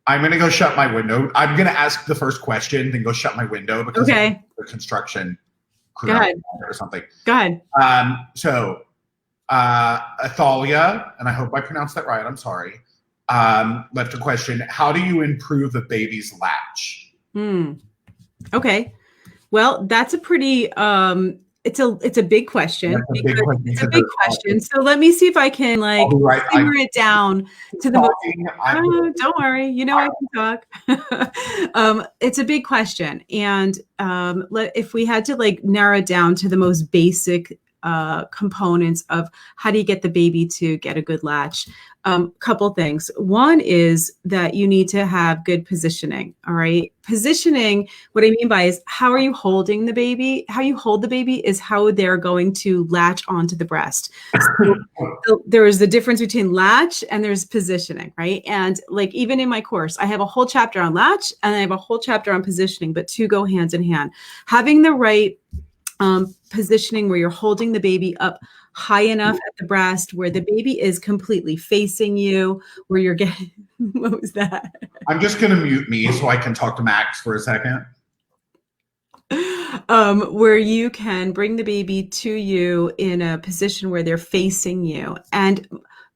I'm going to go shut my window. I'm going to ask the first question, then go shut my window because of the construction crew or something. Go ahead. So Athalia, and I hope I pronounced that right, I'm sorry, left a question. How do you improve the baby's latch? Okay. Well, that's a pretty, it's a big question. It's a big question. So let me see if I can simmer it down to the most. Don't worry, I can talk. It's a big question, and if we had to narrow it down to the most basic components of how do you get the baby to get a good latch. Couple things. One is that you need to have good positioning. All right. Positioning, what I mean by is how are you holding the baby? How you hold the baby is how they're going to latch onto the breast. So there is the difference between latch and there's positioning, right? And even in my course, I have a whole chapter on latch and I have a whole chapter on positioning, but two go hand in hand. Having the right positioning where you're holding the baby up high enough at the breast where the baby is completely facing you, where you're getting, what was that? I'm just going to mute me so I can talk to Max for a second. Where you can bring the baby to you in a position where they're facing you. And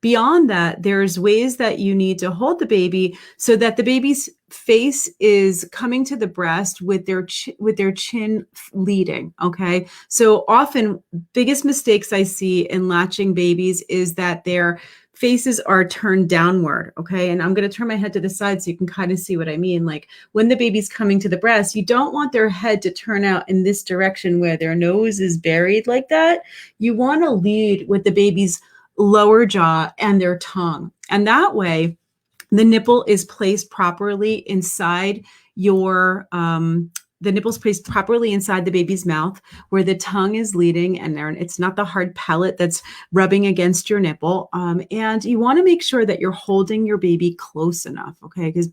beyond that, there's ways that you need to hold the baby so that the baby's face is coming to the breast with their chin leading. Okay. So often biggest mistakes I see in latching babies is that their faces are turned downward. Okay. And I'm going to turn my head to the side so you can kind of see what I mean. Like when the baby's coming to the breast, you don't want their head to turn out in this direction where their nose is buried like that. You want to lead with the baby's lower jaw and their tongue. And that way, the nipple is placed properly inside the nipple's placed properly inside the baby's mouth where the tongue is leading and it's not the hard pellet that's rubbing against your nipple. And you want to make sure that you're holding your baby close enough. Okay. Because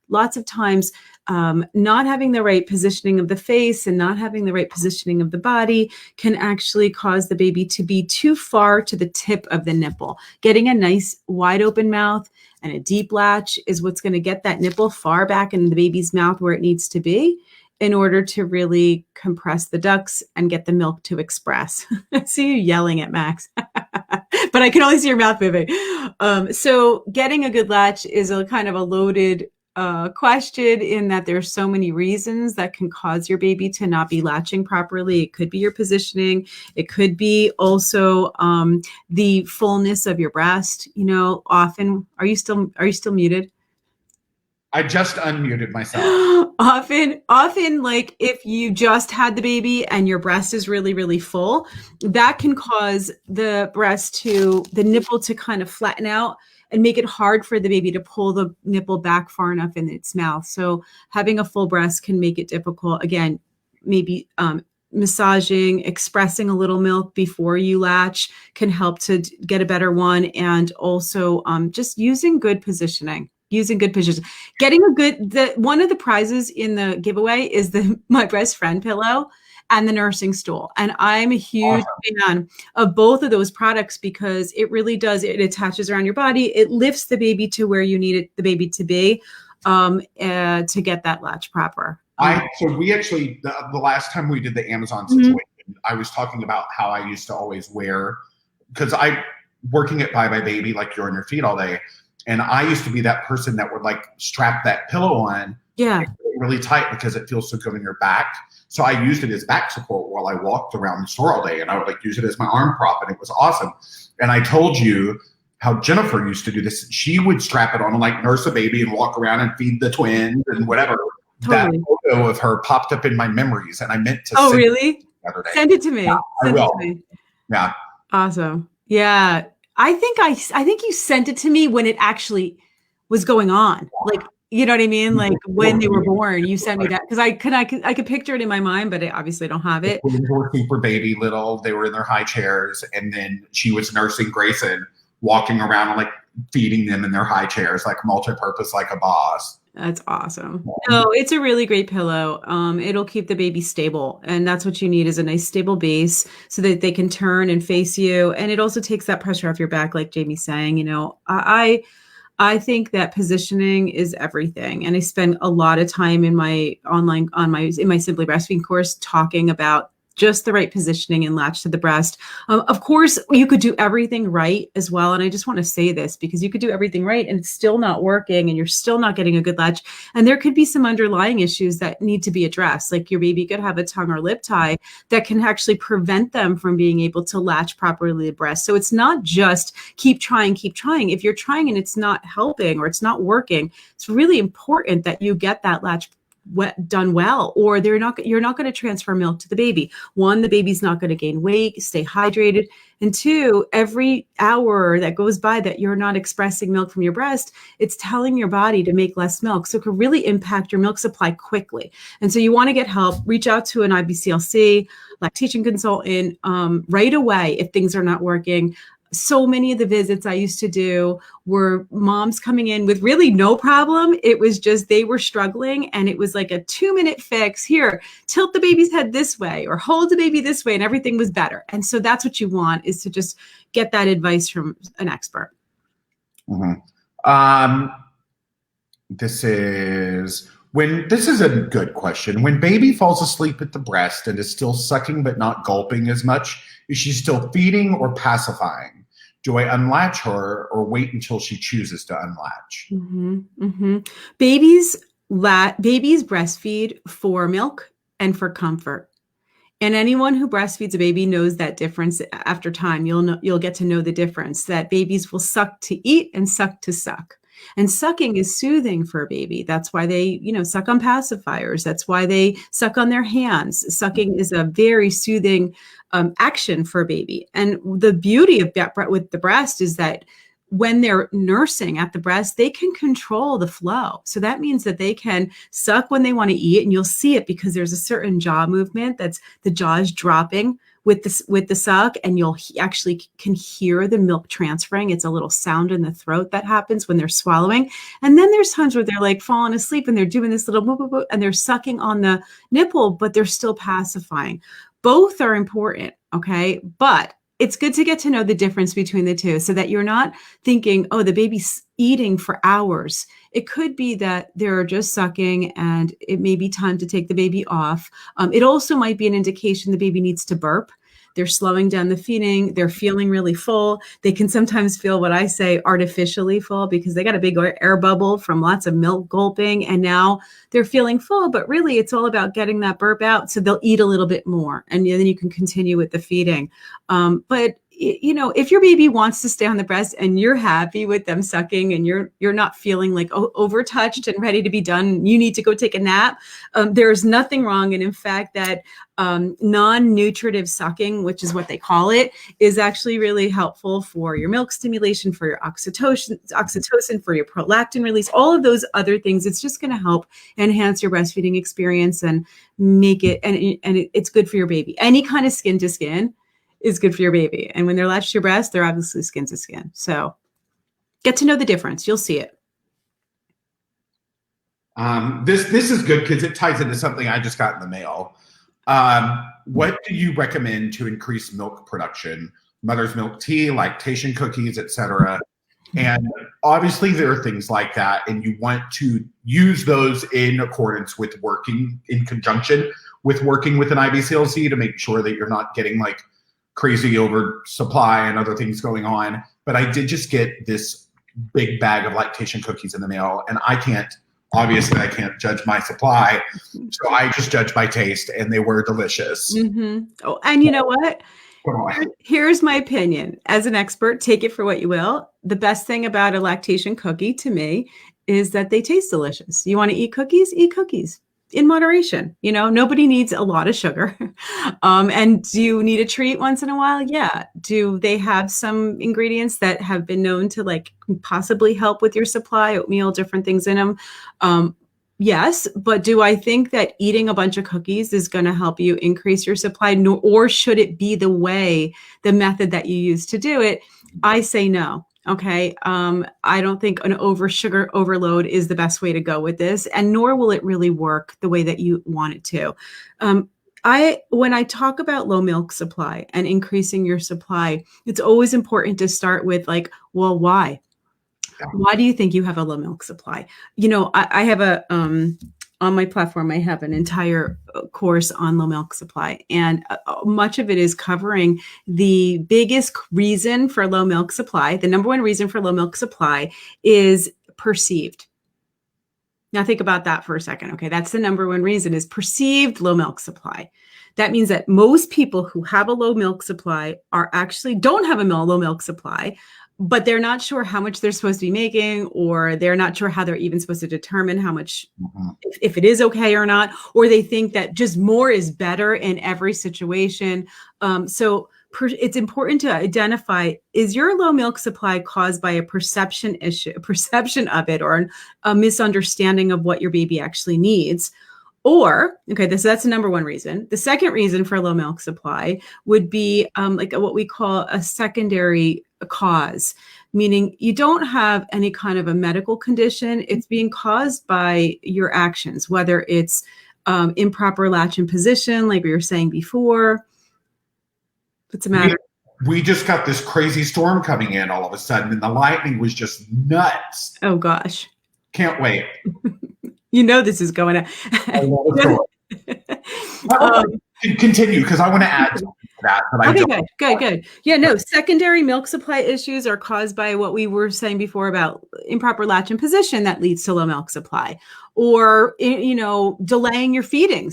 lots of times, not having the right positioning of the face and not having the right positioning of the body can actually cause the baby to be too far to the tip of the nipple. Getting a nice wide open mouth and a deep latch is what's going to get that nipple far back in the baby's mouth where it needs to be in order to really compress the ducts and get the milk to express. I see you yelling at Max, but I can only see your mouth moving. So getting a good latch is a kind of a loaded question in that there's so many reasons that can cause your baby to not be latching properly. It could be your positioning. It could be also the fullness of your breast. Often, are you still muted? I just unmuted myself. Often, like if you just had the baby and your breast is really, really full, that can cause the nipple to kind of flatten out and make it hard for the baby to pull the nipple back far enough in its mouth. So having a full breast can make it difficult. Again, maybe massaging, expressing a little milk before you latch can help to get a better one. And also just using good positioning. Getting one of the prizes in the giveaway is my best friend pillow and the nursing stool. And I'm a huge fan of both of those products because it really does. It attaches around your body. It lifts the baby to where you need the baby to be to get that latch proper. So we actually, the last time we did the Amazon situation, I was talking about how I used to always wear, because I'm working at Bye Bye Baby, like you're on your feet all day. And I used to be that person that would strap that pillow on really tight because it feels so good on your back. So I used it as back support while I walked around the store all day, and I would use it as my arm prop, and it was awesome. And I told you how Jennifer used to do this. She would strap it on and nurse a baby and walk around and feed the twins and whatever. Totally. That photo of her popped up in my memories, and I meant to send it the other day. Send it to me. Yeah, I will. Yeah. Awesome. Yeah. I think you sent it to me when it actually was going on. You know what I mean? When they were born, you sent me that because I could picture it in my mind, but I obviously don't have it. They were super baby little. They were in their high chairs, and then she was nursing Grayson, walking around and feeding them in their high chairs, multi-purpose, like a boss. That's awesome. No, it's a really great pillow. It'll keep the baby stable. And that's what you need is a nice stable base so that they can turn and face you. And it also takes that pressure off your back, like Jamie's saying. I think that positioning is everything. And I spend a lot of time in my in my Simply Breastfeeding course talking about just the right positioning and latch to the breast. Of course, you could do everything right as well. And I just want to say this because you could do everything right and it's still not working and you're still not getting a good latch. And there could be some underlying issues that need to be addressed. Like your baby could have a tongue or lip tie that can actually prevent them from being able to latch properly to the breast. So it's not just keep trying. If you're trying and it's not helping or it's not working, it's really important that you get that latch done well, or you're not going to transfer milk to the baby. One, the baby's not going to gain weight, stay hydrated. And two, every hour that goes by that you're not expressing milk from your breast, it's telling your body to make less milk. So it could really impact your milk supply quickly. And so you want to get help, reach out to an IBCLC, lactation consultant right away if things are not working. So many of the visits I used to do were moms coming in with really no problem. It was just they were struggling and it was like a 2-minute fix. Here, tilt the baby's head this way or hold the baby this way and everything was better. And so that's what you want, is to just get that advice from an expert. Mm-hmm. This is a good question. When baby falls asleep at the breast and is still sucking but not gulping as much, is she still feeding or pacifying? Do I unlatch her or wait until she chooses to unlatch? Mm-hmm, mm-hmm. Babies breastfeed for milk and for comfort. And anyone who breastfeeds a baby knows that difference. After time, you'll get to know the difference, that babies will suck to eat and suck to suck. And sucking is soothing for a baby. That's why they, suck on pacifiers. That's why they suck on their hands. Sucking is a very soothing action for a baby. And the beauty of with the breast is that when they're nursing at the breast, they can control the flow. So that means that they can suck when they want to eat, and you'll see it because there's a certain jaw movement that's the jaw is dropping with the suck, and you'll actually can hear the milk transferring. It's a little sound in the throat that happens when they're swallowing. And then there's times where they're like falling asleep and they're doing this little boop, boop, boop, and they're sucking on the nipple, but they're still pacifying. Both are important, okay? But it's good to get to know the difference between the two so that you're not thinking, oh, the baby's eating for hours. It could be that they're just sucking and it may be time to take the baby off. It also might be an indication the baby needs to burp. They're slowing down the feeding. They're feeling really full. They can sometimes feel what I say artificially full because they got a big air bubble from lots of milk gulping. And now they're feeling full, but really it's all about getting that burp out. So they'll eat a little bit more and then you can continue with the feeding. But if your baby wants to stay on the breast and you're happy with them sucking and you're not feeling like overtouched and ready to be done, you need to go take a nap. There's nothing wrong. And in fact, that non-nutritive sucking, which is what they call it, is actually really helpful for your milk stimulation, for your oxytocin, for your prolactin release, all of those other things. It's just going to help enhance your breastfeeding experience and make it, and it's good for your baby. Any kind of skin to skin is good for your baby. And when they're latched to your breast, they're obviously skin to skin. So get to know the difference. You'll see it. This is good because it ties into something I just got in the mail. What do you recommend to increase milk production? Mother's milk tea, lactation cookies, etc. And obviously there are things like that, and you want to use those in accordance with working in conjunction with working with an IBCLC to make sure that you're not getting like crazy oversupply and other things going on. But I did just get this big bag of lactation cookies in the mail, and I can't judge my supply. So I just judge by taste, and they were delicious. Mm-hmm. Oh, and you know what? Here's my opinion. As an expert, take it for what you will. The best thing about a lactation cookie to me is that they taste delicious. You want to eat cookies? Eat cookies. In moderation. Nobody needs a lot of sugar. And do you need a treat once in a while? Yeah. Do they have some ingredients that have been known to like possibly help with your supply, oatmeal, different things in them? Yes. But do I think that eating a bunch of cookies is going to help you increase your supply? No, or should it be the method that you use to do it? I say no. Okay. I don't think an sugar overload is the best way to go with this, and nor will it really work the way that you want it to. When I talk about low milk supply and increasing your supply, it's always important to start with like, well, why? Why do you think you have a low milk supply? You know, I have on my platform, I have an entire course on low milk supply, and much of it is covering the biggest reason for low milk supply. The number one reason for low milk supply is perceived. Now think about that for a second. Okay, that's the number one reason, is perceived low milk supply. That means that most people who have a low milk supply don't have a low milk supply, but they're not sure how much they're supposed to be making, or they're not sure how they're even supposed to determine how much, if it is okay or not, or they think that just more is better in every situation. So it's important to identify, is your low milk supply caused by a perception issue, a perception of it, or a misunderstanding of what your baby actually needs? Or, okay, that's the number one reason. The second reason for low milk supply would be like what we call a secondary cause, meaning you don't have any kind of a medical condition. It's being caused by your actions, whether it's improper latch and position, like we were saying before. What's the matter? We just got this crazy storm coming in all of a sudden, and the lightning was just nuts. Oh, gosh. Can't wait. You know this is going to. I love it. Continue, because I want to add to that. Okay, good. Yeah, no, secondary milk supply issues are caused by what we were saying before about improper latch and position that leads to low milk supply, or, you know, delaying your feeding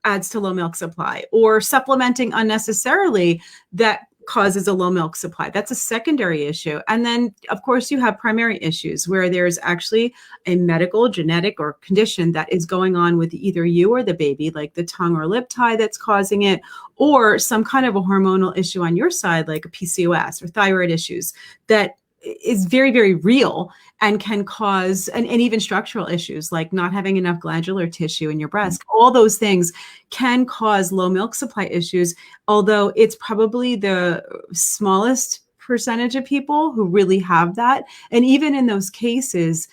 adds to low milk supply, or supplementing unnecessarily that causes a low milk supply. That's a secondary issue. And then, of course, you have primary issues where there's actually a medical, genetic, or condition that is going on with either you or the baby, like the tongue or lip tie that's causing it, or some kind of a hormonal issue on your side, like a PCOS or thyroid issues that is very, very real and can cause, and even structural issues like not having enough glandular tissue in your breast. All those things can cause low milk supply issues, although it's probably the smallest percentage of people who really have that. And even in those cases,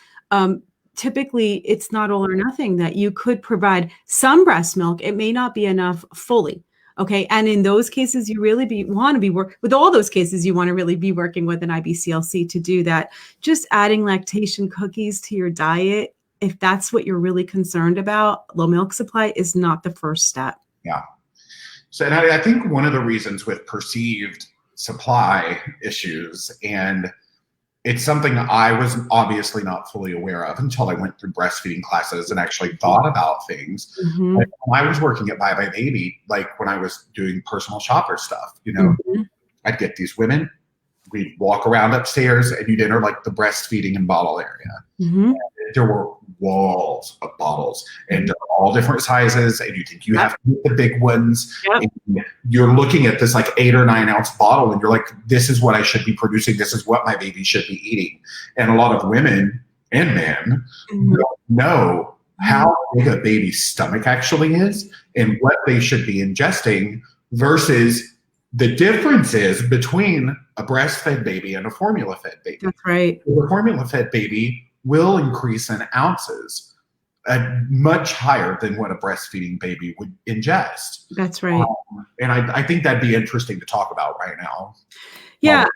typically it's not all or nothing, that you could provide some breast milk. It may not be enough fully. Okay. And in those cases, you really want to be with all those cases, you want to really be working with an IBCLC to do that. Just adding lactation cookies to your diet, if that's what you're really concerned about, low milk supply is not the first step. Yeah. So, and I think one of the reasons with perceived supply issues, and it's something I was obviously not fully aware of until I went through breastfeeding classes and actually thought about things. Like when I was working at Bye Bye Baby, like when I was doing personal shopper stuff, you know, I'd get these women, we'd walk around upstairs and you'd enter like the breastfeeding and bottle area. And there were walls of bottles and all different sizes, and you think you have to get the big ones. And you're looking at this like 8 or 9 ounce bottle and you're like, this is what I should be producing. This is what my baby should be eating. And a lot of women and men don't know how big a baby's stomach actually is and what they should be ingesting versus the differences between a breastfed baby and a formula-fed baby. That's right. The formula-fed baby will increase in ounces much higher than what a breastfeeding baby would ingest. That's right. And I think that'd be interesting to talk about right now. Yeah.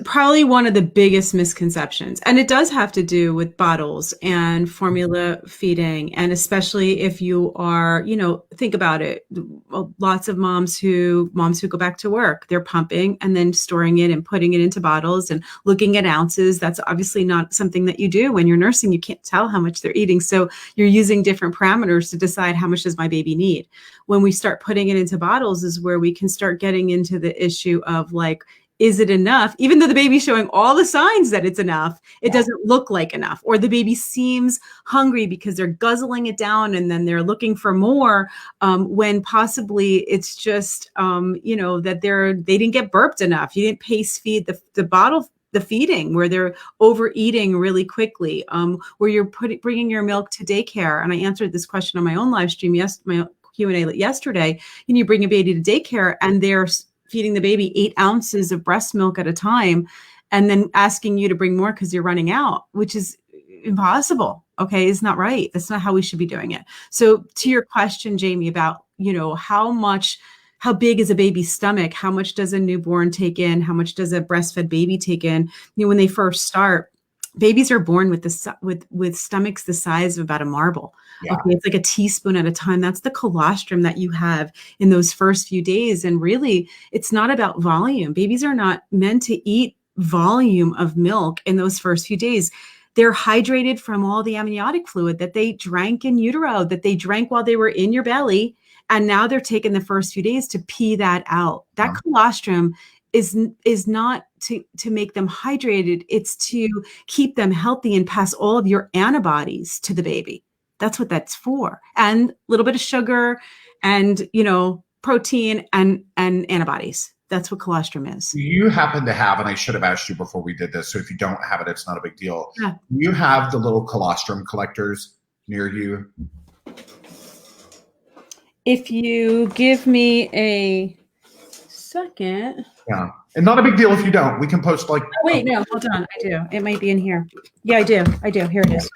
Probably one of the biggest misconceptions, and it does have to do with bottles and formula feeding. And especially if you are, you know, think about it. Lots of moms who go back to work, they're pumping and then storing it and putting it into bottles and looking at ounces. That's obviously not something that you do when you're nursing. You can't tell how much they're eating. So you're using different parameters to decide how much does my baby need. When we start putting it into bottles is where we can start getting into the issue of like, is it enough? Even though the baby's showing all the signs that it's enough, it doesn't look like enough. Or the baby seems hungry because they're guzzling it down and then they're looking for more, when possibly it's just, you know, that they didn't get burped enough. You didn't pace feed the bottle, the feeding, where they're overeating really quickly, where you're bringing your milk to daycare. And I answered this question on my own live stream, my Q&A yesterday. And you bring a baby to daycare and they're feeding the baby 8 ounces of breast milk at a time, and then asking you to bring more because you're running out, which is impossible. Okay. It's not right. That's not how we should be doing it. So to your question, Jamie, about, you know, how big is a baby's stomach? How much does a newborn take in? How much does a breastfed baby take in? You know, when they first start, babies are born with stomachs the size of about a marble. Yeah. Okay, it's like a teaspoon at a time. That's the colostrum that you have in those first few days. And really, it's not about volume. Babies are not meant to eat volume of milk in those first few days. They're hydrated from all the amniotic fluid that they drank in utero, that they drank while they were in your belly. And now they're taking the first few days to pee that out. That colostrum is not to make them hydrated. It's to keep them healthy and pass all of your antibodies to the baby. That's what that's for. And a little bit of sugar and, protein and antibodies. That's what colostrum is. Do you happen to have, and I should have asked you before we did this, so if you don't have it, it's not a big deal. Yeah. Do you have the little colostrum collectors near you? If you give me a second. Yeah. And not a big deal if you don't. We can post like. Oh, wait, no, hold on. I do. It might be in here. Yeah, I do. Here it is.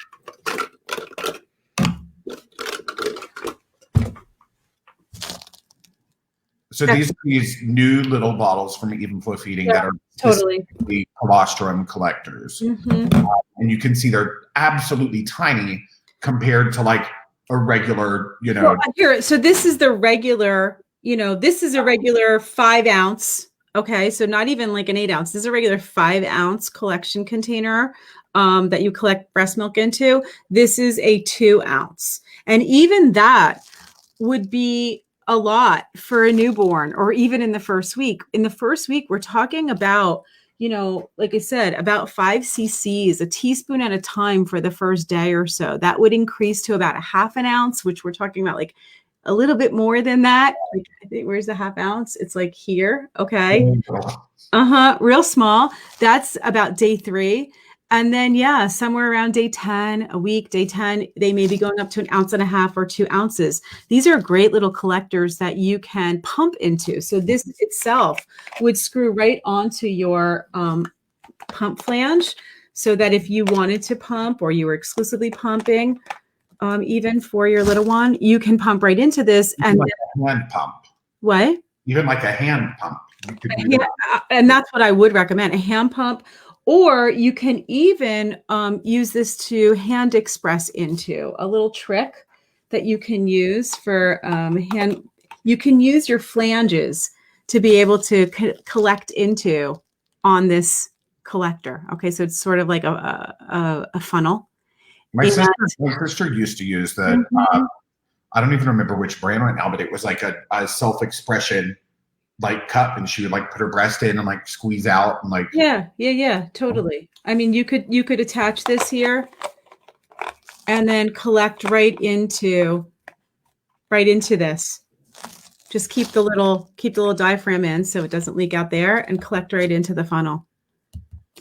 So these are these new little bottles from Even Flow Feeding that are totally the colostrum collectors. Mm-hmm. And you can see they're absolutely tiny compared to like a regular, Here, so this is the regular, this is a regular 5 ounce. Okay. So not even like an 8 ounce. This is a regular 5 ounce collection container that you collect breast milk into. This is a 2 ounce. And even that would be a lot for a newborn, or even in the first week. In the first week, we're talking about, like I said, about 5 cc's, a teaspoon at a time for the first day or so. That would increase to about a 1/2 ounce, which we're talking about like a little bit more than that. Like, I think, where's the 1/2 ounce? It's like here. Okay. Real small. That's about day 3. And then, somewhere around day 10, a week, day 10, they may be going up to 1.5 ounces or 2 ounces. These are great little collectors that you can pump into. So this itself would screw right onto your pump flange, so that if you wanted to pump, or you were exclusively pumping, even for your little one, you can pump right into this. And like a hand pump. What? Even like a hand pump. And that's what I would recommend, a hand pump. Or you can even use this to hand express into. A little trick that you can use for hand. You can use your flanges to be able to collect into on this collector. Okay, so it's sort of like a funnel. My sister used to use the, I don't even remember which brand right now, but it was like a self-expression like cup, and she would like put her breast in and like squeeze out and like. Yeah, totally. I mean, you could attach this here and then collect right into this. Just keep the little diaphragm in so it doesn't leak out there, and collect right into the funnel.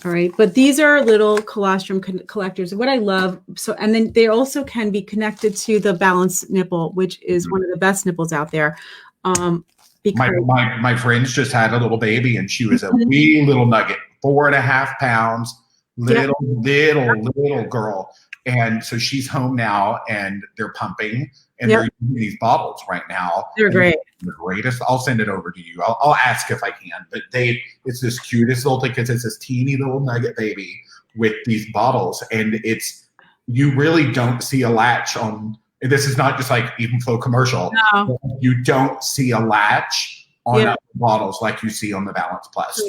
All right. But these are little colostrum collectors. What I love, and then they also can be connected to the balanced nipple, which is one of the best nipples out there. My friends just had a little baby, and she was a wee little nugget, 4.5 pounds, little girl. And so she's home now, and they're pumping, and they're using these bottles right now. They're great. The greatest. I'll send it over to you. I'll ask if I can. But it's this cutest little thing, because it's this teeny little nugget baby with these bottles, and you really don't see a latch on. This is not just like Even Flow commercial. No. You don't see a latch on other bottles like you see on the Balance Plus.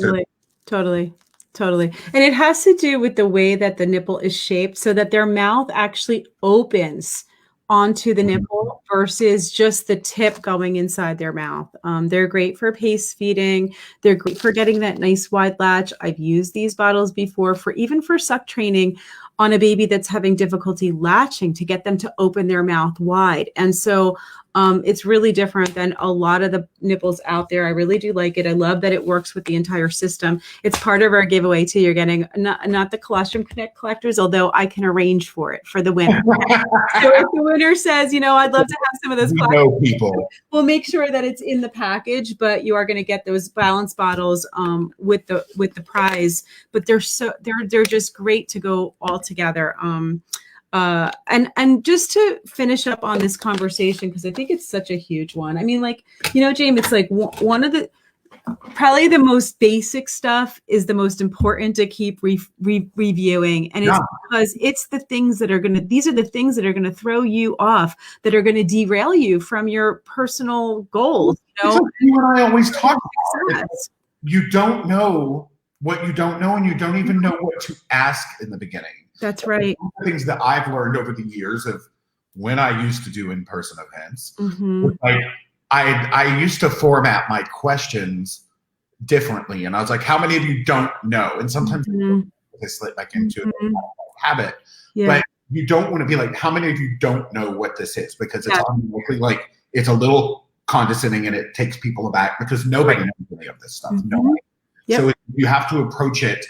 Totally. And it has to do with the way that the nipple is shaped, so that their mouth actually opens onto the nipple versus just the tip going inside their mouth. They're great for pace feeding. They're great for getting that nice wide latch. I've used these bottles before even for suck training on a baby that's having difficulty latching, to get them to open their mouth wide. And so it's really different than a lot of the nipples out there. I really do like it. I love that it works with the entire system. It's part of our giveaway too. You're getting not the colostrum collectors, although I can arrange for it for the winner. So if the winner says, I'd love to have some of those collectors, people. We'll make sure that it's in the package, but you are going to get those balance bottles with the prize. But they're just great to go all together. And just to finish up on this conversation, because I think it's such a huge one. I mean, Jamie, it's like one of the probably the most basic stuff is the most important to keep reviewing. And it's because it's the things that are these are the things that are going to throw you off, that are going to derail you from your personal goals. You know, you and I always talk about. You don't know what you don't know, and you don't even know what to ask in the beginning. That's right. One of the things that I've learned over the years of when I used to do in-person events, like I used to format my questions differently, and I was like, "How many of you don't know?" And sometimes I slip back into a habit, but you don't want to be like, "How many of you don't know what this is?" Because it's automatically like it's a little condescending, and it takes people aback because nobody knows any of this stuff. Nobody. So you have to approach it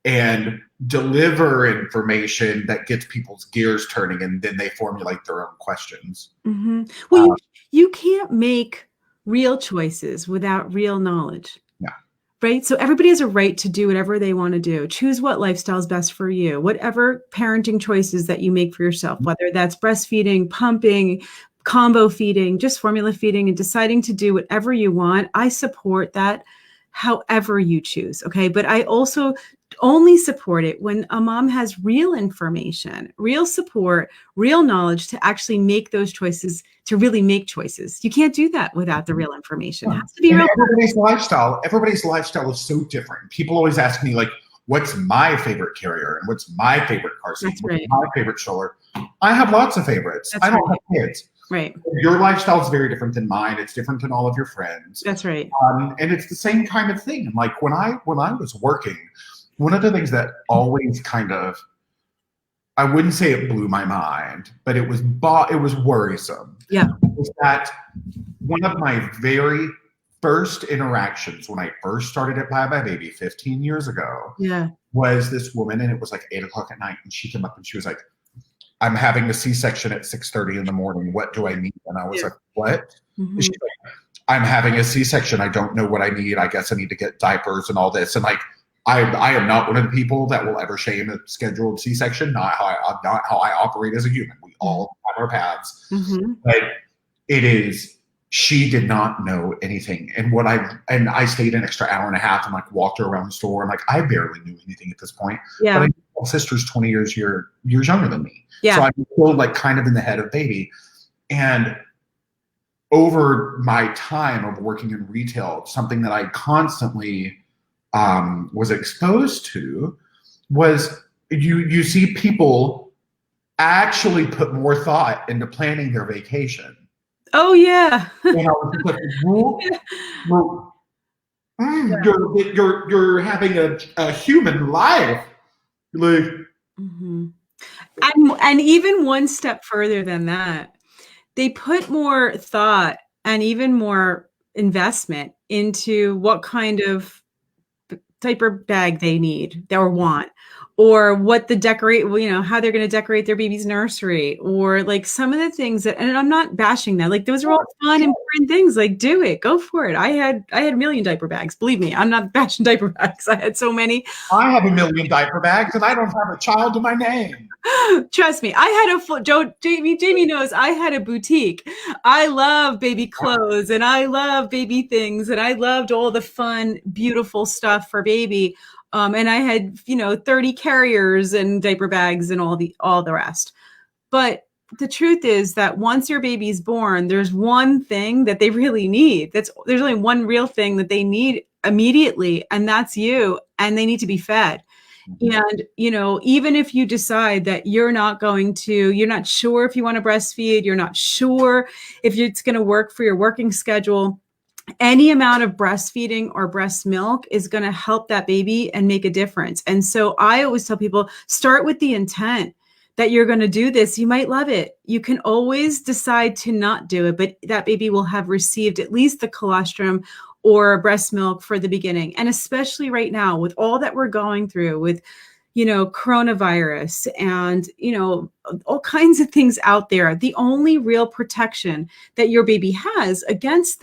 and deliver information that gets people's gears turning, and then they formulate their own questions. Well, you can't make real choices without real knowledge. Right? So everybody has a right to do whatever they want to do. Choose what lifestyle is best for you. Whatever parenting choices that you make for yourself, whether that's breastfeeding, pumping, combo feeding, just formula feeding, and deciding to do whatever you want. I support that however you choose. Okay. But I also only support it when a mom has real information, real support, real knowledge to actually make those choices, to really make choices. You can't do that without the real information. It has to be real. Everybody's lifestyle is so different. People always ask me, like, what's my favorite carrier and what's my favorite car seat? What's my favorite stroller? I have lots of favorites. I don't have kids. Right. Your lifestyle is very different than mine. It's different than all of your friends. That's right. And it's the same kind of thing. And like when I was working, one of the things that always kind of, I wouldn't say it blew my mind, but it was worrisome. Was that one of my very first interactions when I first started at Bye Bye Baby 15 years ago was this woman, and it was like 8 o'clock at night, and she came up and she was like, "I'm having a C-section at 6:30 in the morning. What do I need?" And I was like, "What?" And she's like, "I'm having a C-section. I don't know what I need. I guess I need to get diapers and all this." And like, I am not one of the people that will ever shame a scheduled C-section. Not how I operate as a human. We all have our paths. But it is, she did not know anything. And I stayed an extra hour and a half and like walked her around the store. And like, I barely knew anything at this point. But my sister's 20 years younger than me. So I'm still like kind of in the head of baby. And over my time of working in retail, something that I constantly was exposed to was you see people actually put more thought into planning their vacation. Oh yeah. And I was like, you're having a human life, like. And even one step further than that, they put more thought and even more investment into what kind of diaper bag they need or want, or what the how they're going to decorate their baby's nursery, or like some of the things that, and I'm not bashing that, like those are all fun, important things. Like, do it, go for it. I had a million diaper bags. Believe me, I'm not bashing diaper bags. I had so many. I have a million diaper bags and I don't have a child to my name. Trust me, I had a full, Jamie knows I had a boutique. I love baby clothes and I love baby things and I loved all the fun, beautiful stuff for baby. And I had, 30 carriers and diaper bags and all the rest. But the truth is that once your baby's born, there's one thing that they really need. There's only one real thing that they need immediately, and that's you, and they need to be fed. And, even if you decide that you're not sure if you want to breastfeed, you're not sure if it's going to work for your working schedule, any amount of breastfeeding or breast milk is going to help that baby and make a difference. And so I always tell people, start with the intent that you're going to do this. You might love it. You can always decide to not do it, but that baby will have received at least the colostrum or breast milk for the beginning. And especially right now with all that we're going through with, coronavirus and, all kinds of things out there. The only real protection that your baby has against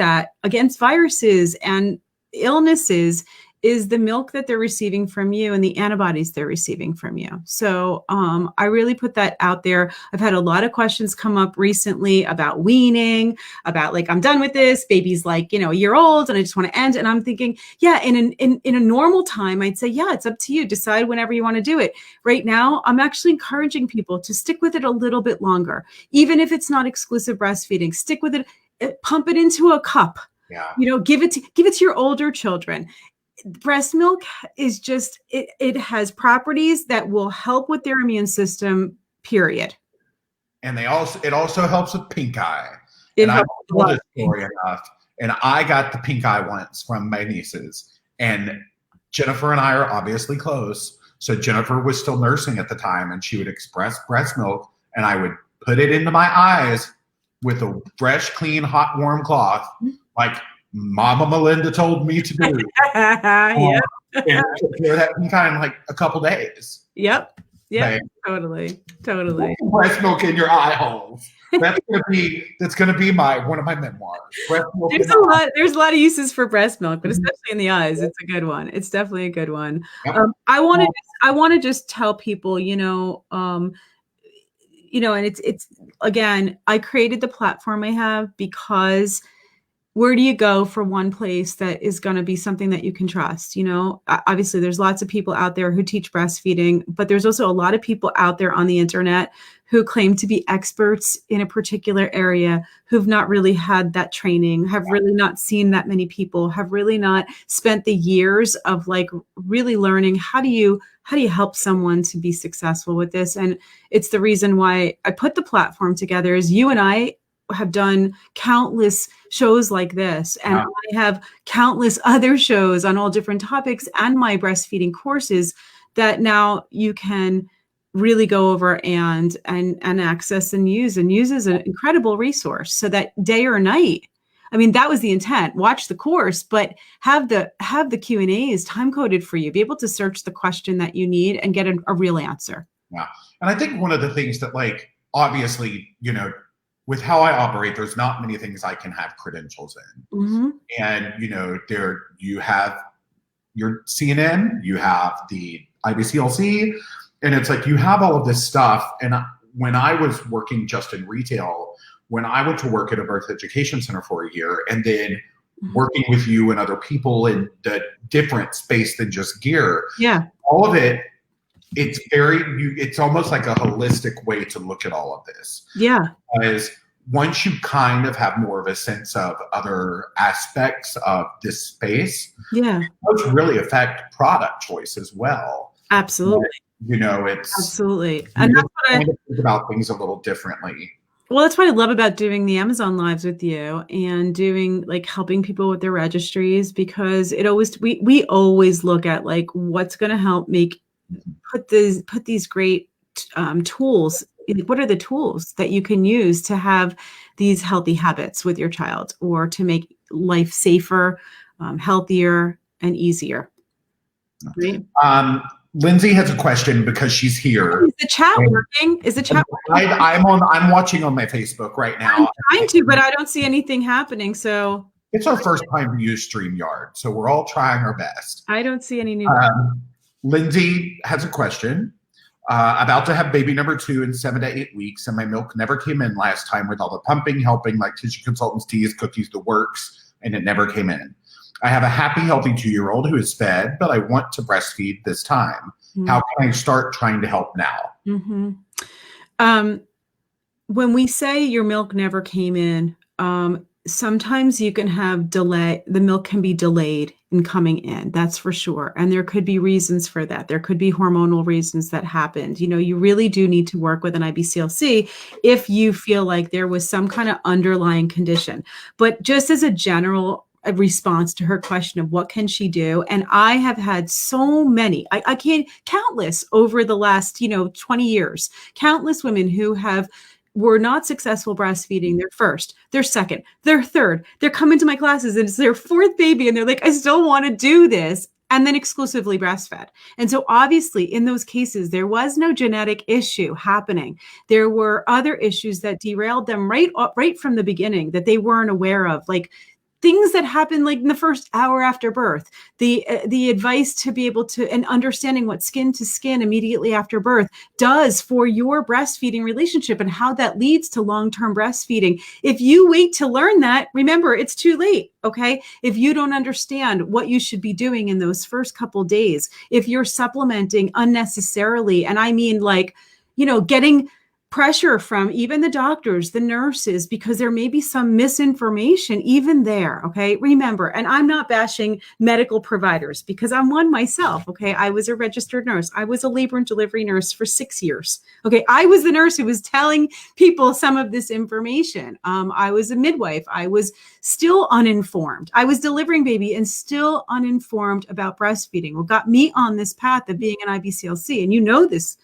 viruses and illnesses is the milk that they're receiving from you and the antibodies they're receiving from you. So I really put that out there. I've had a lot of questions come up recently about weaning, about like, I'm done with this. Baby's like, a year old and I just want to end. And I'm thinking, yeah, in a normal time, I'd say, yeah, it's up to you. Decide whenever you want to do it. Right now, I'm actually encouraging people to stick with it a little bit longer. Even if it's not exclusive breastfeeding, stick with it, pump it into a cup. Yeah. Give it to your older children. Breast milk is just, it has properties that will help with their immune system, period. And it also helps with pink eye. And I told this story enough. And I got the pink eye once from my nieces. And Jennifer and I are obviously close. So Jennifer was still nursing at the time, and she would express breast milk, and I would put it into my eyes with a fresh, clean, hot, warm cloth, like Mama Melinda told me to do. Yeah. And that in kind of like a couple days. Yep. Yeah. Like, Totally. Breast milk in your eye holes. That's gonna be one of my memoirs. There's a lot of uses for breast milk, but especially in the eyes, it's a good one. It's definitely a good one. Yep. I want to just tell people, and it's again, I created the platform I have because where do you go for one place that is going to be something that you can trust? Obviously there's lots of people out there who teach breastfeeding, but there's also a lot of people out there on the internet who claim to be experts in a particular area, who've not really had that training, have really not seen that many people, have really not spent the years of like really learning how do you help someone to be successful with this. And it's the reason why I put the platform together is you and I have done countless shows like this, and I have countless other shows on all different topics and my breastfeeding courses that now you can really go over and access and use as an incredible resource, so that day or night, I mean, that was the intent, watch the course, but have the Q&As time coded for you, be able to search the question that you need and get a real answer. Yeah. And I think one of the things that, like, obviously, with how I operate, there's not many things I can have credentials in. Mm-hmm. And, you have your CNN, you have the IBCLC, and it's like you have all of this stuff. And when I was working just in retail, when I went to work at a birth education center for a year, and then working with you and other people in the different space than just gear, all of it, it's almost like a holistic way to look at all of this. Yeah. Because once you kind of have more of a sense of other aspects of this space, those really affect product choice as well. Absolutely. It's absolutely. And that's what I think about things a little differently. Well, that's what I love about doing the Amazon lives with you and doing like helping people with their registries, because we always look at like what's going to help put these great tools. What are the tools that you can use to have these healthy habits with your child, or to make life safer, healthier, and easier? Right? Lindsay has a question because she's here. Is the chat working? I'm watching on my Facebook right now. I'm trying to, but I don't see anything happening. So it's our first time to use StreamYard, so we're all trying our best. I don't see any new. Lindsay has a question. About to have baby number 2 in 7 to 8 weeks, and my milk never came in last time with all the pumping, helping, lactation consultants, teas, cookies, the works, and it never came in. I have a happy, healthy 2-year-old who is fed, but I want to breastfeed this time. Mm-hmm. How can I start trying to help now? Mm-hmm. When we say your milk never came in, sometimes you can have delay. The milk can be delayed in coming in. That's for sure. And there could be reasons for that. There could be hormonal reasons that happened. You really do need to work with an IBCLC if you feel like there was some kind of underlying condition. But just as a general response to her question of what can she do, and I have had so many, I can't, countless over the last 20 years, countless women who were not successful breastfeeding their first, their second, their third. They're coming to my classes and it's their 4th baby, and they're like, I still want to do this, and then exclusively breastfed. And so obviously in those cases, there was no genetic issue happening. There were other issues that derailed them right from the beginning that they weren't aware of, like things that happen like in the first hour after birth, the advice to be able to, and understanding what skin to skin immediately after birth does for your breastfeeding relationship and how that leads to long-term breastfeeding. If you wait to learn that, remember, it's too late. Okay. If you don't understand what you should be doing in those first couple days, if you're supplementing unnecessarily, and I mean like, getting pressure from even the doctors, the nurses, because there may be some misinformation even there. Okay. Remember, and I'm not bashing medical providers because I'm one myself. Okay. I was a registered nurse. I was a labor and delivery nurse for 6 years. Okay. I was the nurse who was telling people some of this information. I was a midwife. I was still uninformed. I was delivering baby and still uninformed about breastfeeding. What got me on this path of being an IBCLC, and you know this,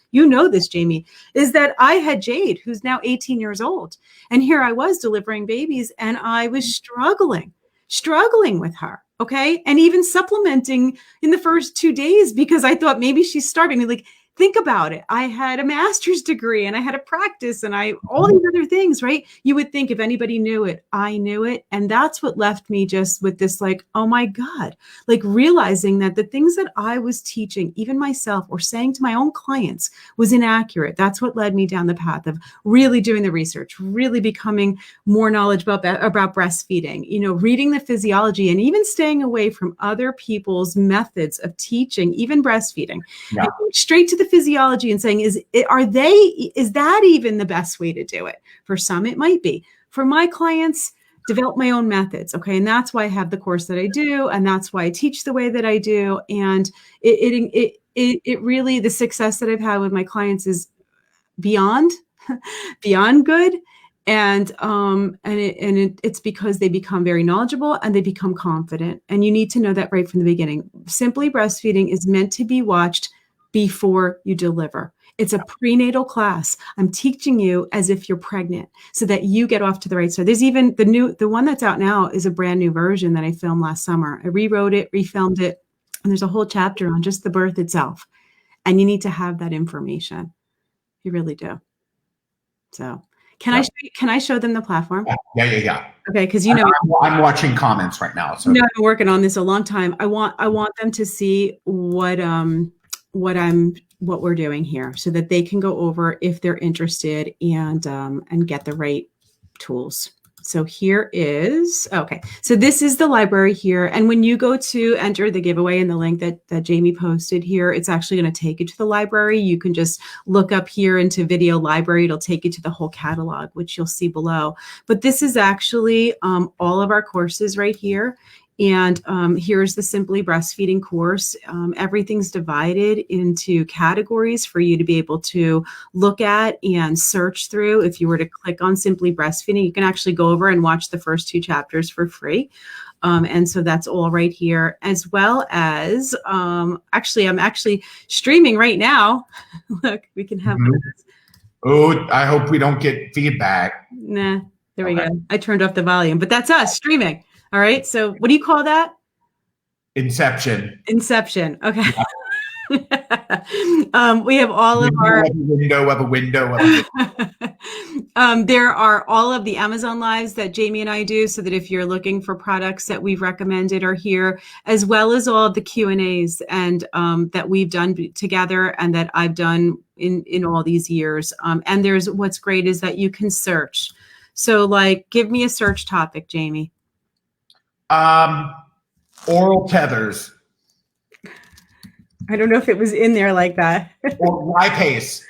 Jamie, is that I had Jade, who's now 18 years old. And here I was delivering babies and I was struggling with her. Okay. And even supplementing in the first 2 days because I thought maybe she's starving. I mean, like, think about it. I had a master's degree and I had a practice and all these other things, right? You would think if anybody knew it, I knew it. And that's what left me just with this, like, oh my God, like realizing that the things that I was teaching, even myself or saying to my own clients was inaccurate. That's what led me down the path of really doing the research, really becoming more knowledgeable about breastfeeding, reading the physiology and even staying away from other people's methods of teaching, even breastfeeding. Yeah. Straight to the physiology and saying, is that even the best way to do it? For some, it might be. For my clients, develop my own methods. Okay. And that's why I have the course that I do. And that's why I teach the way that I do. And it really, the success that I've had with my clients is beyond good. And it's because they become very knowledgeable and they become confident. And you need to know that right from the beginning. Simply Breastfeeding is meant to be watched before you deliver. It's a prenatal class. I'm teaching you as if you're pregnant so that you get off to the right start. There's even the one that's out now is a brand new version that I filmed last summer. I rewrote it, refilmed it, and there's a whole chapter on just the birth itself. And you need to have that information. You really do. So can I show them the platform? Yeah. Okay, because I'm watching comments right now. So I've been working on this a long time. I want them to see what we're doing here so that they can go over if they're interested and get the right tools. So here is, okay. So this is the library here. And when you go to enter the giveaway in the link that Jamie posted here, it's actually going to take you to the library. You can just look up here into video library. It'll take you to the whole catalog, which you'll see below. But this is actually all of our courses right here. And here's the Simply Breastfeeding course. Everything's divided into categories for you to be able to look at and search through. If you were to click on Simply Breastfeeding, you can actually go over and watch the first 2 chapters for free. And so that's all right here, as well as actually, I'm actually streaming right now. Look, we can have this. Oh, I hope we don't get feedback. Nah, there we go. I turned off the volume, but that's us streaming. All right. So what do you call that? Inception. Okay. We have all of our window. There are all of the Amazon lives that Jamie and I do, so that if you're looking for products that we've recommended are here, as well as all of the Q&As and that we've done together and that I've done in all these years. And there's what's great is that you can search. So like, give me a search topic, Jamie. Oral tethers. I don't know if it was in there like that. Or lipase.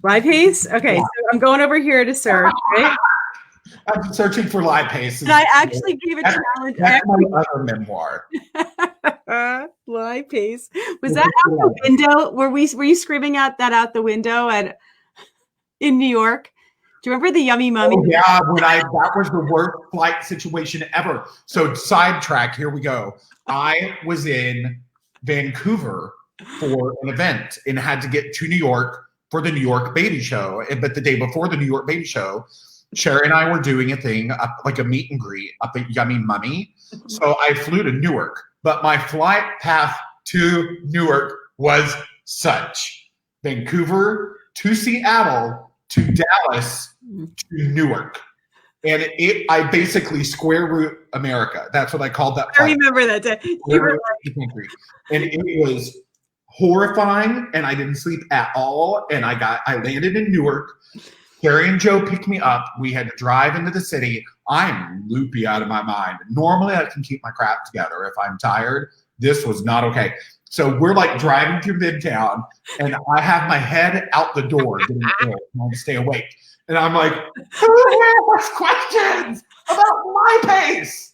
Lipase? Okay, yeah. So I'm going over here to search, right? I'm searching for lipase. And I actually gave a challenge. That's my other memoir. Lipase. Was that out the window? Were you screaming out the window in New York? Do you remember the Yummy Mummy? Oh, yeah, that was the worst flight situation ever. So sidetrack, here we go. I was in Vancouver for an event and had to get to New York for the New York baby show. But the day before the New York baby show, Shari and I were doing a thing, like a meet and greet up at Yummy Mummy. So I flew to Newark, but my flight path to Newark was such. Vancouver to Seattle to Dallas to Newark. And I basically square root America. That's what I called that. I remember that day. You were like, and it was horrifying, and I didn't sleep at all. And I landed in Newark. Carrie and Joe picked me up. We had to drive into the city. I'm loopy out of my mind. Normally, I can keep my crap together if I'm tired. This was not okay. So we're like driving through Midtown, and I have my head out the door, getting ill, trying to stay awake. And I'm like, who has questions about my pace?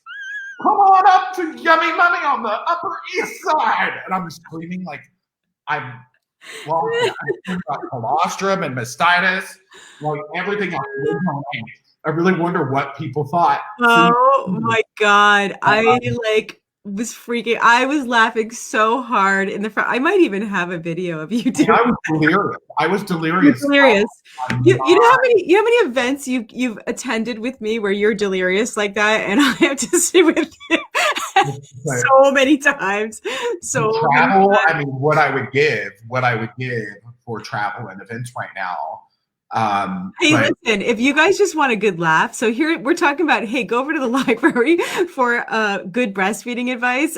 Come on up to Yummy Mummy on the Upper East Side. And I'm screaming like I'm about colostrum and mastitis, like everything. I really wonder what people thought. Oh my God. I was freaking. I was laughing so hard in the front. I might even have a video of you doing. I was delirious. Delirious. You know how many events you've attended with me where you're delirious like that, and I have to sit with you so many times. So travel. I mean, what I would give for travel and events right now. Hey, listen, if you guys just want a good laugh, so here we're talking about, hey, go over to the library for good breastfeeding advice.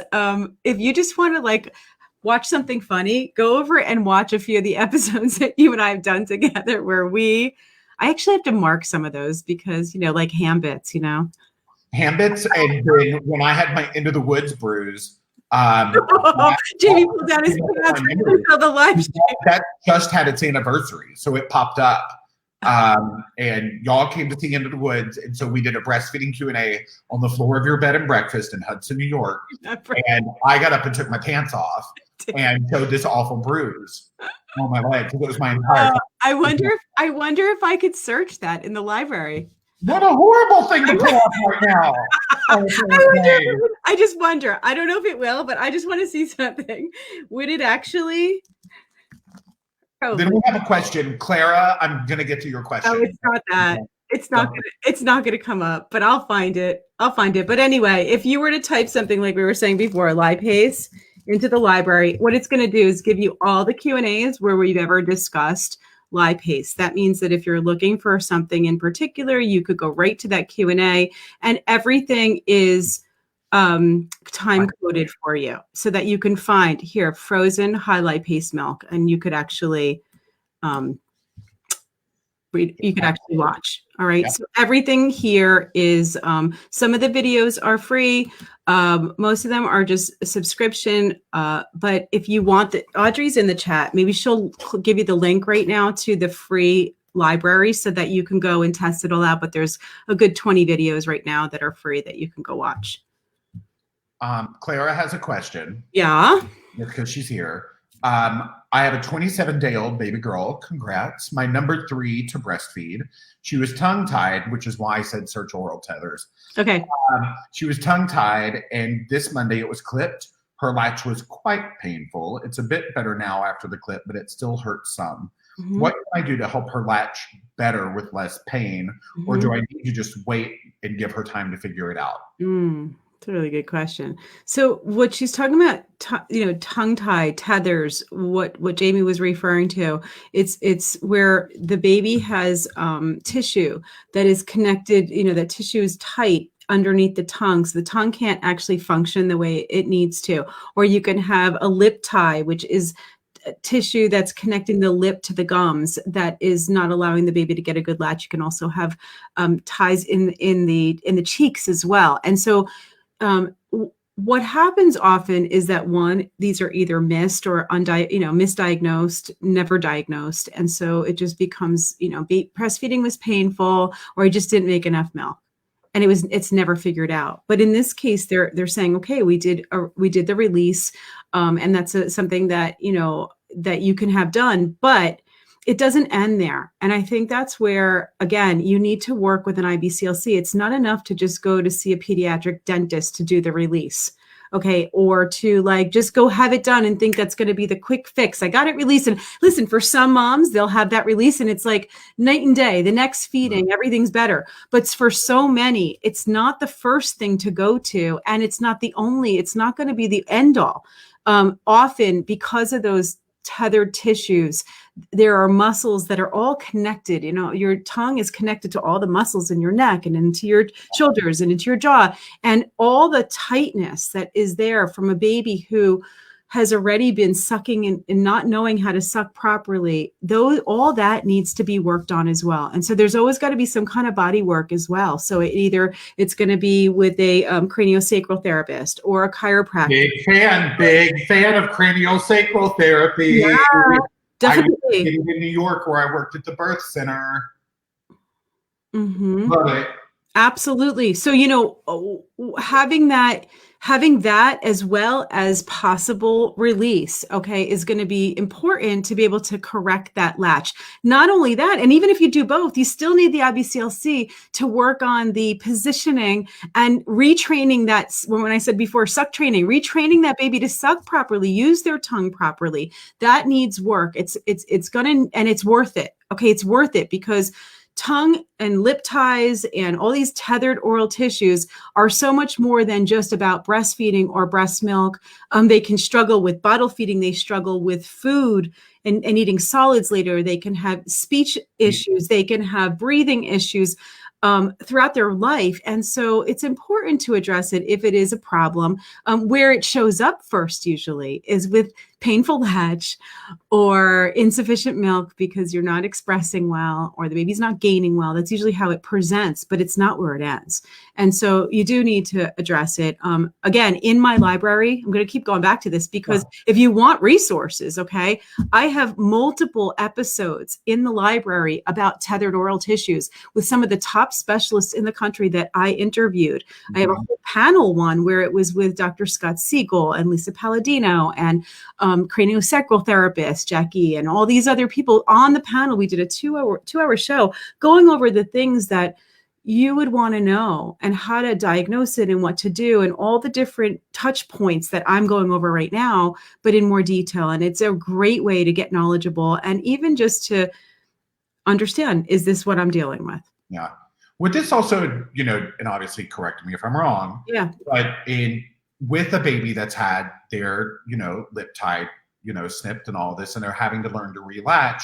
If you just want to like watch something funny, go over and watch a few of the episodes that you and I have done together where I actually have to mark some of those because, like Hambits, Hambits. And then when I had my Into the Woods bruise, Jamie pulled down his pants for the live stream. That just had its anniversary, so it popped up. And y'all came to see Into the Woods, and so we did a breastfeeding Q&A on the floor of your bed and breakfast in Hudson, New York. And I got up and took my pants off and showed this awful bruise on my leg because it was my entire. I wonder if I could search that in the library. What a horrible thing to put up right now. I just wonder. I don't know if it will, but I just want to see something. Would it actually? Oh, then we have a question. Clara, I'm going to get to your question. Oh, it's not that. It's not going to come up, but I'll find it. But anyway, if you were to type something like we were saying before, lipase into the library, what it's going to do is give you all the Q&As where we've ever discussed lipase. That means that if you're looking for something in particular, you could go right to that Q&A, and everything is time coded for you so that you can find here frozen high lipase milk, and you could actually watch. All right. Yeah. So everything here is some of the videos are free. Most of them are just a subscription. But if you want Audrey's in the chat, maybe she'll give you the link right now to the free library so that you can go and test it all out. But there's a good 20 videos right now that are free that you can go watch. Clara has a question. Yeah. Because she's here. I have a 27-day-old baby girl. Congrats. My number 3 to breastfeed. She was tongue-tied, which is why I said search oral tethers. Okay. She was tongue-tied, and this Monday it was clipped. Her latch was quite painful. It's a bit better now after the clip, but it still hurts some. Mm-hmm. What can I do to help her latch better with less pain? Mm-hmm. Or do I need to just wait and give her time to figure it out? It's a really good question. So what she's talking about, tongue-tied tethers, what Jamie was referring to, it's where the baby has tissue that is connected, that tissue is tight underneath the tongue. So the tongue can't actually function the way it needs to. Or you can have a lip tie, which is tissue that's connecting the lip to the gums that is not allowing the baby to get a good latch. You can also have ties in the cheeks as well. And so what happens often is that these are either missed or misdiagnosed, never diagnosed. And so it just becomes, breastfeeding was painful, or I just didn't make enough milk. And it's never figured out. But in this case, they're saying, okay, we did the release. And that's something that, that you can have done, but it doesn't end there. And I think that's where, again, you need to work with an IBCLC. It's not enough to just go to see a pediatric dentist to do the release. Okay. Or to just go have it done and think that's going to be the quick fix. I got it released. And listen, for some moms, they'll have that release and it's like night and day, the next feeding, everything's better. But for so many, it's not the first thing to go to. And it's not going to be the end all. Often because of those tethered tissues. There are muscles that are all connected. Your tongue is connected to all the muscles in your neck and into your shoulders and into your jaw, and all the tightness that is there from a baby who has already been sucking and not knowing how to suck properly, all that needs to be worked on as well. And so there's always got to be some kind of body work as well. So it's going to be with a craniosacral therapist or a chiropractor. Big fan of craniosacral therapy. Yeah, definitely. I was in New York where I worked at the birth center. Mm-hmm. Love it. Absolutely. So, having that as well as possible release, okay, is going to be important to be able to correct that latch. Not only that, and even if you do both, you still need the IBCLC to work on the positioning and retraining that. When I said before, suck training, retraining that baby to suck properly, use their tongue properly. That needs work. It's worth it. Okay. It's worth it because tongue and lip ties and all these tethered oral tissues are so much more than just about breastfeeding or breast milk. They can struggle with bottle feeding. They struggle with food and eating solids later. They can have speech issues. They can have breathing issues throughout their life. And so it's important to address it if it is a problem. Where it shows up first usually is with painful latch or insufficient milk because you're not expressing well or the baby's not gaining well. That's usually how it presents, but it's not where it ends. And so you do need to address it. Again, in my library, I'm going to keep going back to this because if you want resources, okay, I have multiple episodes in the library about tethered oral tissues with some of the top specialists in the country that I interviewed. I have a whole panel one where it was with Dr. Scott Siegel and Lisa Palladino and craniosacral therapist Jackie and all these other people on the panel. We did a two-hour show going over the things that you would want to know and how to diagnose it and what to do and all the different touch points that I'm going over right now, but in more detail. And it's a great way to get knowledgeable and even just to understand, is this what I'm dealing with? Yeah. Would this also, and obviously correct me if I'm wrong. Yeah. But with a baby that's had their, lip tied, snipped and all this, and they're having to learn to relatch,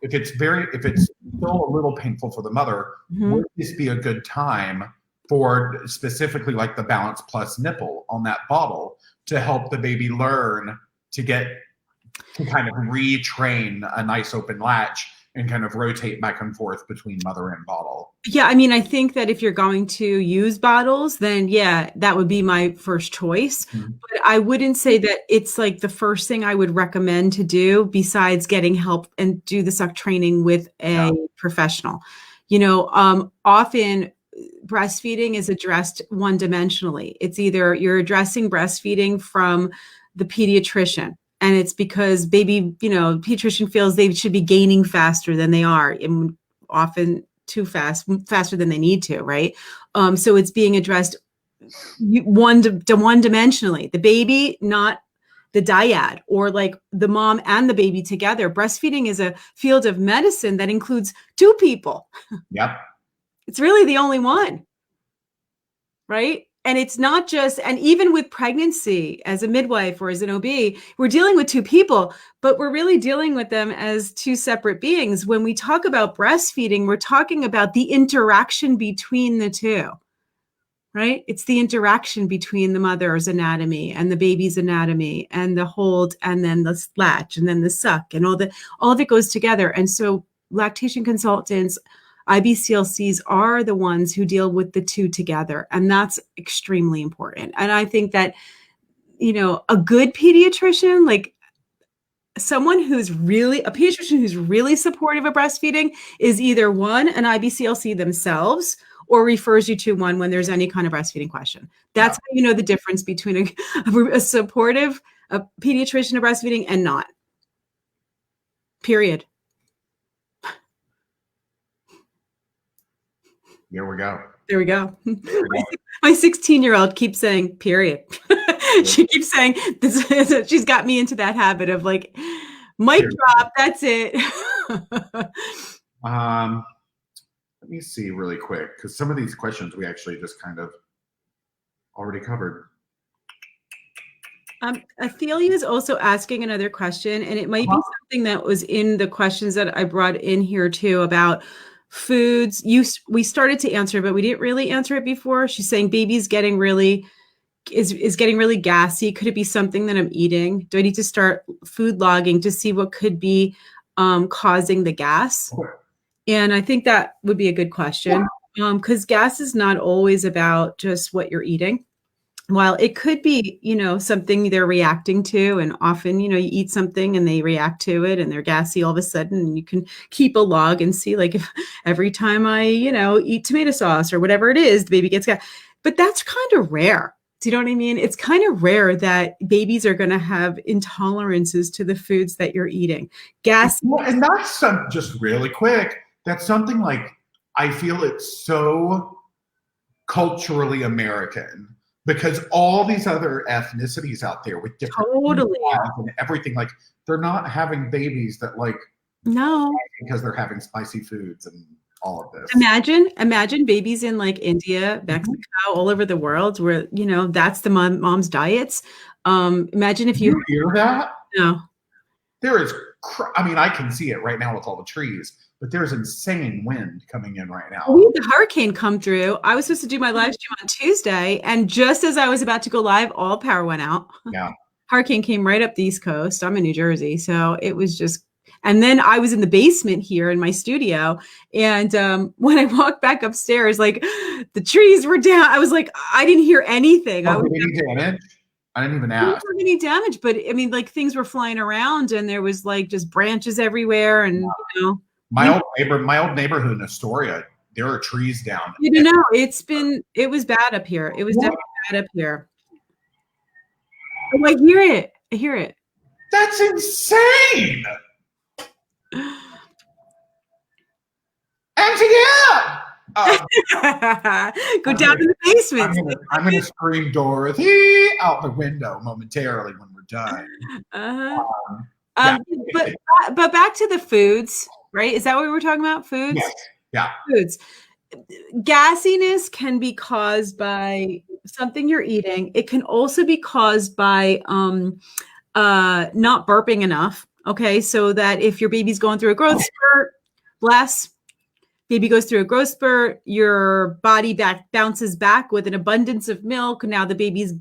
if it's still a little painful for the mother, would this be a good time for specifically like the Balance Plus nipple on that bottle to help the baby learn to kind of retrain a nice open latch and kind of rotate back and forth between mother and bottle? Yeah, I mean, I think that if you're going to use bottles, then yeah, that would be my first choice. But I wouldn't say that it's like the first thing I would recommend to do besides getting help and do the suck training with a professional. Often breastfeeding is addressed one-dimensionally. It's either you're addressing breastfeeding from the pediatrician, and it's because baby, pediatrician feels they should be gaining faster than they are, and often too faster than they need to, right? So it's being addressed one-dimensionally. The baby, not the dyad, or like the mom and the baby together. Breastfeeding is a field of medicine that includes two people. Yep. It's really the only one, right? And it's not just, and even with pregnancy as a midwife or as an OB, we're dealing with two people, but we're really dealing with them as two separate beings. When we talk about breastfeeding, we're talking about the interaction between the two, right? It's the interaction between the mother's anatomy and the baby's anatomy and the hold and then the latch and then the suck and all of it goes together. And so lactation consultants, IBCLCs are the ones who deal with the two together. And that's extremely important. And I think that, a good pediatrician, like a pediatrician who's really supportive of breastfeeding is either one, an IBCLC themselves, or refers you to one when there's any kind of breastfeeding question. That's how you know the difference between a supportive pediatrician of breastfeeding and not. Period. There we go. There we go. My 16-year-old keeps saying, period. She keeps saying, she's got me into that habit of like, mic drop, that's it. Let me see really quick, because some of these questions we actually just kind of already covered. Athelia is also asking another question, and it might be something that was in the questions that I brought in here too about foods. We started to answer, but we didn't really answer it before. She's saying baby's getting really is getting really gassy. Could it be something that I'm eating? Do I need to start food logging to see what could be causing the gas? And I think that would be a good question, because gas is not always about just what you're eating. While it could be, something they're reacting to, and often, you eat something and they react to it and they're gassy all of a sudden, and you can keep a log and see, like, if every time I, eat tomato sauce or whatever it is, the baby gets gas. But that's kind of rare. Do you know what I mean? It's kind of rare that babies are going to have intolerances to the foods that you're eating. Gas. Well, and that's just really quick. That's something like, I feel it's so culturally American, because all these other ethnicities out there with different and everything, like, they're not having babies that because they're having spicy foods and all of this. Imagine babies in like India, Mexico, all over the world where, that's the mom's diets. Imagine if you hear that? No. There is, I can see it right now with all the trees, but there's insane wind coming in right now. We had the hurricane come through. I was supposed to do my live stream on Tuesday, and just as I was about to go live, all power went out. Yeah. Hurricane came right up the East Coast. I'm in New Jersey, so it was just. And then I was in the basement here in my studio, and when I walked back upstairs, like, the trees were down. I was like, I didn't hear anything. Any damage? I didn't even ask. There wasn't any damage, but like, things were flying around, and there was like just branches everywhere, and My old neighborhood in Astoria, there are trees down. It was bad up here. It was definitely bad up here. Oh, I hear it. That's insane. Empty it out. Go down to the basement. I'm gonna scream Dorothy out the window momentarily when we're done. But back to the foods, right? Is that what we were talking about? Foods? Yes. Yeah. Foods. Gassiness can be caused by something you're eating. It can also be caused by not burping enough. Okay, so that if your baby's going through a growth spurt, baby goes through a growth spurt, your body bounces back with an abundance of milk. Now the baby's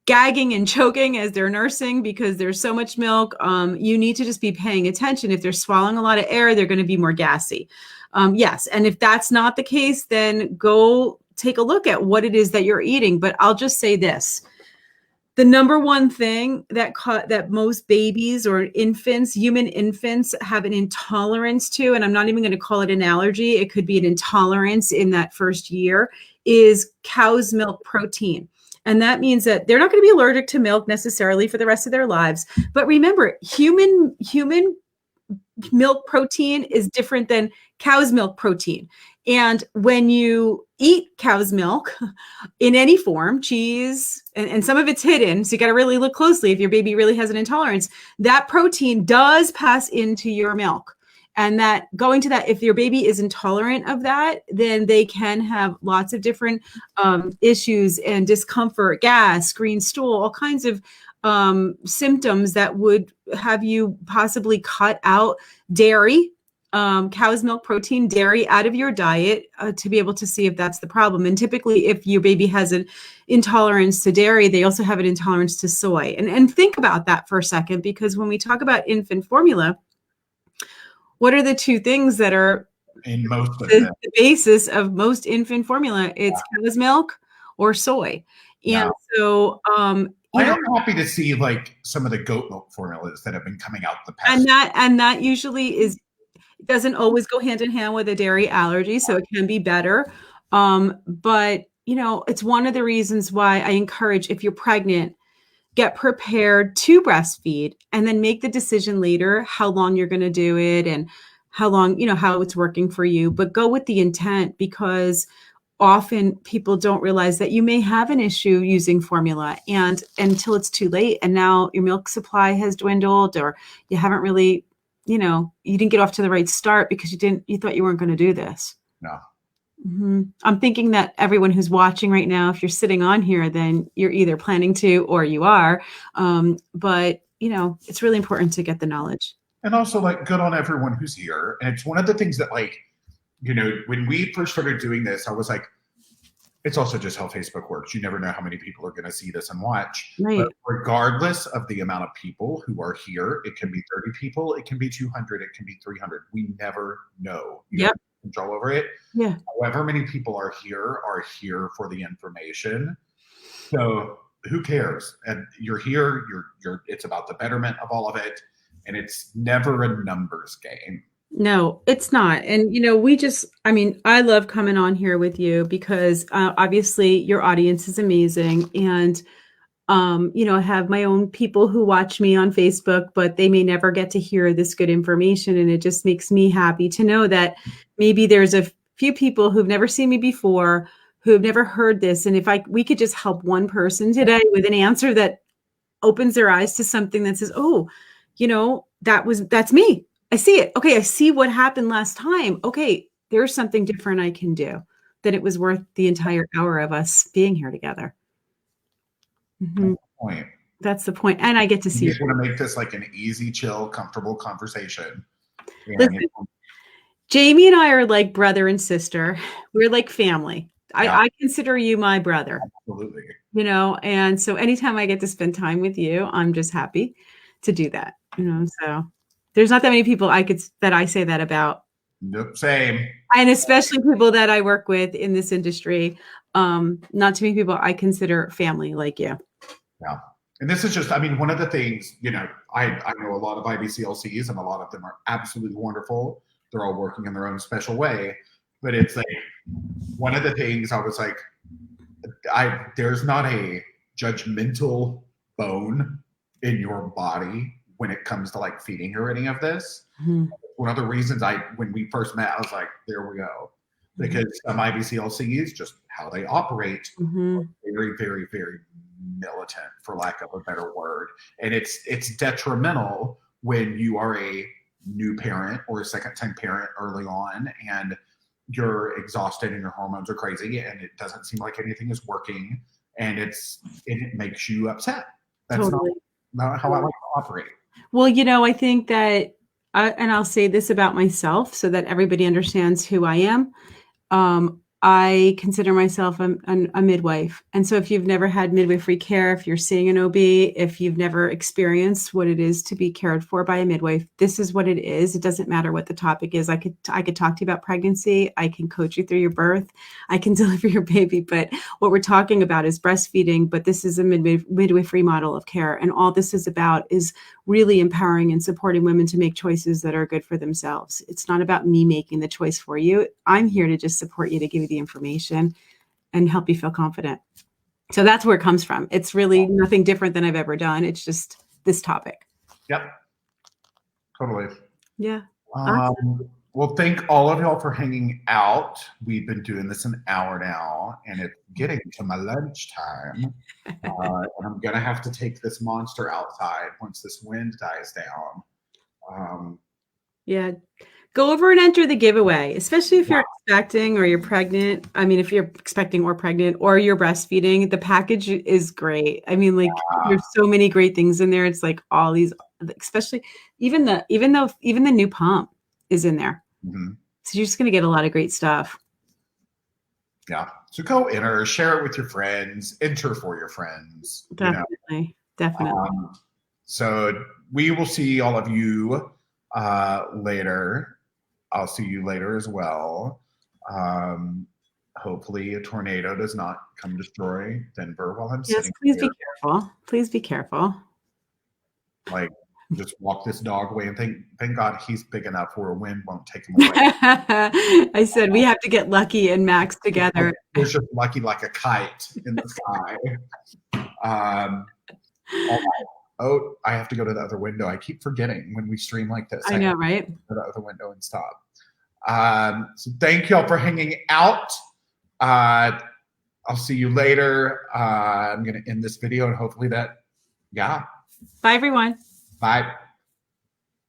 gagging and choking as they're nursing because there's so much milk. You need to just be paying attention. If they're swallowing a lot of air, they're going to be more gassy. Yes, and if that's not the case, then go take a look at what it is that you're eating. But I'll just say this. The number one thing that most babies or infants, human infants, have an intolerance to, and I'm not even going to call it an allergy, it could be an intolerance in that first year, is cow's milk protein. And that means that they're not going to be allergic to milk necessarily for the rest of their lives. But remember, human milk protein is different than cow's milk protein. And when you eat cow's milk in any form, cheese, and some of it's hidden, so you got to really look closely if your baby really has an intolerance, that protein does pass into your milk. And that going to that, if your baby is intolerant of that, then they can have lots of different issues and discomfort, gas, green stool, all kinds of symptoms that would have you possibly cut out dairy, cow's milk protein, dairy out of your diet to be able to see if that's the problem. And typically, if your baby has an intolerance to dairy, they also have an intolerance to soy. And think about that for a second, because when we talk about infant formula, what are the two things that are in most of the basis of most infant formula? It's cow's milk or soy. And so I'm happy to see like some of the goat milk formulas that have been coming out the past. And that usually doesn't always go hand in hand with a dairy allergy, so it can be better. But it's one of the reasons why I encourage, if you're pregnant, get prepared to breastfeed and then make the decision later how long you're going to do it and how long, how it's working for you. But go with the intent, because often people don't realize that you may have an issue using formula and until it's too late. And now your milk supply has dwindled, or you haven't really, you didn't get off to the right start because you thought you weren't going to do this. No. I'm thinking that everyone who's watching right now, if you're sitting on here, then you're either planning to or you are. But, you know, it's really important to get the knowledge. And also, like, good on everyone who's here. And it's one of the things that, like, you know, when we first started doing this, I was like, it's also just how Facebook works. You never know how many people are going to see this and watch. Right. But regardless of the amount of people who are here, it can be 30 people, it can be 200, it can be 300. We never know. You have control over it. Yeah. However many people are here for the information. So who cares? And you're here. It's about the betterment of all of it, and it's never a numbers game. No, it's not. And, you know, I mean, I love coming on here with you because obviously your audience is amazing. And, you know, I have my own people who watch me on Facebook, but they may never get to hear this good information. And it just makes me happy to know that maybe there's a few people who've never seen me before, who've never heard this. And if we could just help one person today with an answer that opens their eyes to something that says, oh, you know, that's me. I see it. Okay. I see what happened last time. Okay. There's something different I can do, that it was worth the entire hour of us being here together. That's the point. And I get to see you. Want to make this like an easy, chill, comfortable conversation. Listen, Jamie and I are like brother and sister. We're like family. Yeah. I consider you my brother. Absolutely. You know, and so anytime I get to spend time with you, I'm just happy to do that. You know, so there's not that many people that I say that about. Nope, same. And especially people that I work with in this industry. Not too many people I consider family like you. Yeah. And this is just, I mean, one of the things, you know, I know a lot of IBCLCs and a lot of them are absolutely wonderful. They're all working in their own special way. But it's like, one of the things I was like, there's not a judgmental bone in your body when it comes to like feeding or any of this. One of the reasons when we first met, I was like, there we go. Because some IBCLCs, just how they operate, are very, very, very militant, for lack of a better word. And it's detrimental when you are a new parent or a second-time parent early on and you're exhausted and your hormones are crazy and it doesn't seem like anything is working and it makes you upset. That's not how I like to operate. Well, you know, I think that, and I'll say this about myself so that everybody understands who I am. I consider myself a midwife. And so if you've never had midwifery care, if you're seeing an OB, if you've never experienced what it is to be cared for by a midwife, this is what it is. It doesn't matter what the topic is. I could talk to you about pregnancy. I can coach you through your birth. I can deliver your baby. But what we're talking about is breastfeeding. But this is a midwifery model of care. And all this is about is really empowering and supporting women to make choices that are good for themselves. It's not about me making the choice for you. I'm here to just support you, to give you the information and help you feel confident. So that's where it comes from. It's really nothing different than I've ever done. It's just this topic. Yep. Totally. Yeah. Awesome. Well, thank all of y'all for hanging out. We've been doing this an hour now, and it's getting to my lunch time. And I'm going to have to take this monster outside once this wind dies down. Yeah. Go over and enter the giveaway, especially if you're expecting or you're pregnant. I mean, if you're expecting or pregnant or you're breastfeeding, the package is great. I mean, like there's so many great things in there. It's like all these, especially even the new pump is in there. So you're just going to get a lot of great stuff. Yeah. So go enter, share it with your friends, enter for your friends. Definitely. Definitely. So we will see all of you later. I'll see you later as well. Hopefully a tornado does not come destroy Denver while I'm sitting please here. Be careful. Please be careful. Like, just walk this dog away and thank God he's big enough where a wind won't take him away. I said we have to get Lucky and Max together. There's just Lucky like a kite in the sky. Oh, I have to go to the other window. I keep forgetting when we stream like this. I know, right? Go to the other window and stop. So thank y'all for hanging out. I'll see you later. I'm going to end this video and hopefully Bye, everyone. Bye.